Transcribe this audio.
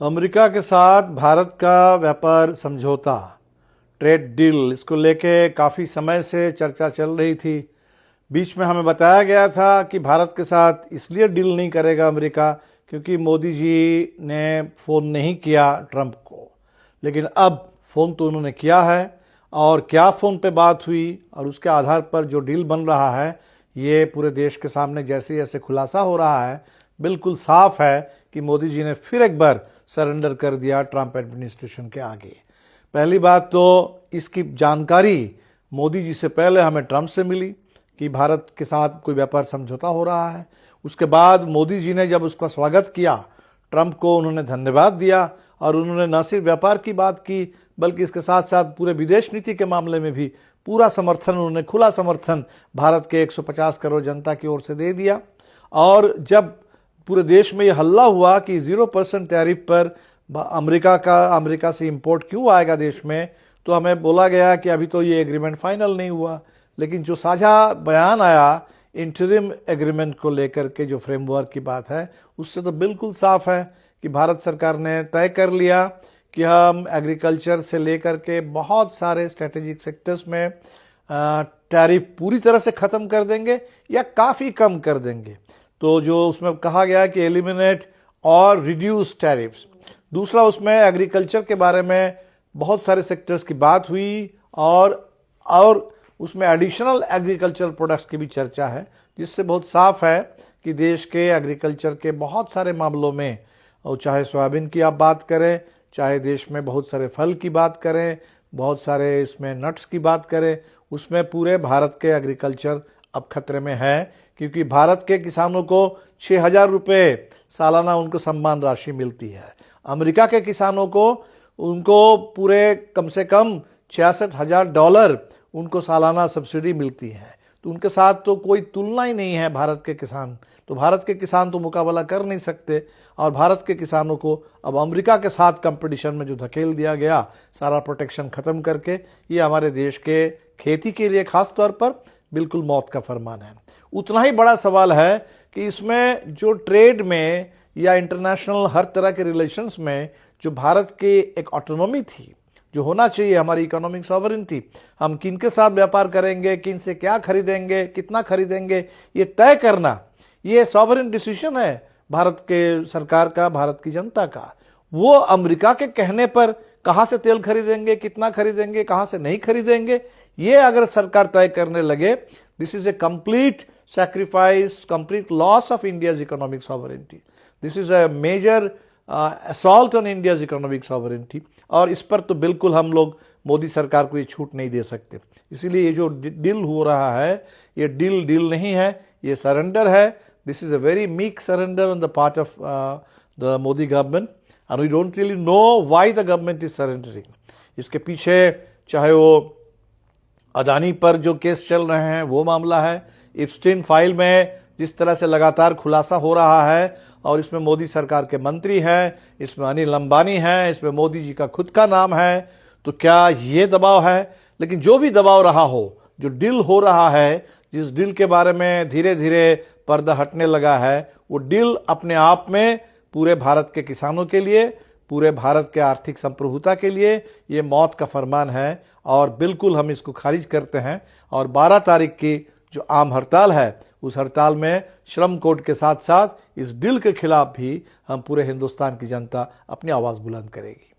America के साथ भारत का व्यापार समझौता, ट्रेड डील, इसको लेके काफ़ी समय से चर्चा चल रही थी। बीच में हमें बताया गया था कि भारत के साथ इसलिए डील नहीं करेगा अमेरिका क्योंकि मोदी जी ने फ़ोन नहीं किया ट्रंप को। लेकिन अब फ़ोन तो उन्होंने किया है और क्या फ़ोन पे बात हुई और उसके आधार पर जो डील बन रहा है ये पूरे देश के सामने जैसे जैसे खुलासा हो रहा है, बिल्कुल साफ है कि मोदी जी ने फिर एक बार सरेंडर कर दिया ट्रंप एडमिनिस्ट्रेशन के आगे। पहली बात तो इसकी जानकारी मोदी जी से पहले हमें ट्रंप से मिली कि भारत के साथ कोई व्यापार समझौता हो रहा है। उसके बाद मोदी जी ने जब उसका स्वागत किया, ट्रंप को उन्होंने धन्यवाद दिया और उन्होंने न सिर्फ व्यापार की बात की बल्कि इसके साथ साथ पूरे विदेश नीति के मामले में भी पूरा समर्थन, उन्होंने खुला समर्थन भारत के 150 करोड़ जनता की ओर से दे दिया। और जब पूरे देश में ये हल्ला हुआ कि 0% टैरिफ पर अमेरिका से इंपोर्ट क्यों आएगा देश में, तो हमें बोला गया कि अभी तो ये एग्रीमेंट फाइनल नहीं हुआ। लेकिन जो साझा बयान आया इंटरिम एग्रीमेंट को लेकर के, जो फ्रेमवर्क की बात है, उससे तो बिल्कुल साफ है कि भारत सरकार ने तय कर लिया कि हम एग्रीकल्चर से लेकर के बहुत सारे स्ट्रेटेजिक सेक्टर्स में टैरिफ पूरी तरह से ख़त्म कर देंगे या काफ़ी कम कर देंगे। तो जो उसमें कहा गया कि एलिमिनेट और रिड्यूस टैरिफ्स। दूसरा, उसमें एग्रीकल्चर के बारे में बहुत सारे सेक्टर्स की बात हुई और उसमें एडिशनल एग्रीकल्चर प्रोडक्ट्स की भी चर्चा है, जिससे बहुत साफ है कि देश के एग्रीकल्चर के बहुत सारे मामलों में, और चाहे सोयाबीन की आप बात करें, चाहे देश में बहुत सारे फल की बात करें, बहुत सारे इसमें नट्स की बात करें, उसमें पूरे भारत के एग्रीकल्चर अब खतरे में है। क्योंकि भारत के किसानों को 6,000 रुपये सालाना उनको सम्मान राशि मिलती है। अमेरिका के किसानों को उनको पूरे कम से कम $66,000 उनको सालाना सब्सिडी मिलती है। तो उनके साथ तो कोई तुलना ही नहीं है भारत के किसान। तो भारत के किसान तो मुकाबला कर नहीं सकते और भारत के किसानों को अब अमेरिका के साथ कंपटीशन में जो धकेल दिया गया, सारा प्रोटेक्शन ख़त्म करके, ये हमारे देश के खेती के लिए खास तौर पर बिल्कुल मौत का फरमान है। उतना ही बड़ा सवाल है कि इसमें जो ट्रेड में या इंटरनेशनल हर तरह के रिलेशंस में जो भारत की एक ऑटोनॉमी थी, जो होना चाहिए, हमारी इकोनॉमिक सॉवरेनिटी, हम किन के साथ व्यापार करेंगे, किन से क्या खरीदेंगे, कितना खरीदेंगे, ये तय करना, ये सॉवरेन डिसीजन है भारत के सरकार का, भारत की जनता का। वो अमेरिका के कहने पर कहाँ से तेल खरीदेंगे, कितना खरीदेंगे, कहाँ से नहीं खरीदेंगे, ये अगर सरकार तय करने लगे, this is a complete sacrifice, complete loss of India's economic sovereignty. This is a major assault on India's economic sovereignty. और इस पर तो बिल्कुल हम लोग मोदी सरकार को ये छूट नहीं दे सकते। इसीलिए ये जो डील हो रहा है, ये डील नहीं है, ये सरेंडर है। This is a very meek surrender on the part of the Modi government and we don't really know why the government is surrendering. इसके पीछे चाहे वो अदानी पर जो केस चल रहे हैं वो मामला है, इप्स्टीन फाइल में जिस तरह से लगातार खुलासा हो रहा है, और इसमें मोदी सरकार के मंत्री हैं, इसमें अनिल अंबानी हैं, इसमें मोदी जी का खुद का नाम है। तो क्या ये दबाव है? लेकिन जो भी दबाव रहा हो, जो डील हो रहा है, जिस डील के बारे में धीरे धीरे पर्दा हटने लगा है, वो डील अपने आप में पूरे भारत के किसानों के लिए, पूरे भारत के आर्थिक संप्रभुता के लिए ये मौत का फरमान है और बिल्कुल हम इसको खारिज करते हैं। और 12 तारीख की जो आम हड़ताल है, उस हड़ताल में श्रम कोड के साथ साथ इस डील के खिलाफ भी हम पूरे हिंदुस्तान की जनता अपनी आवाज़ बुलंद करेगी।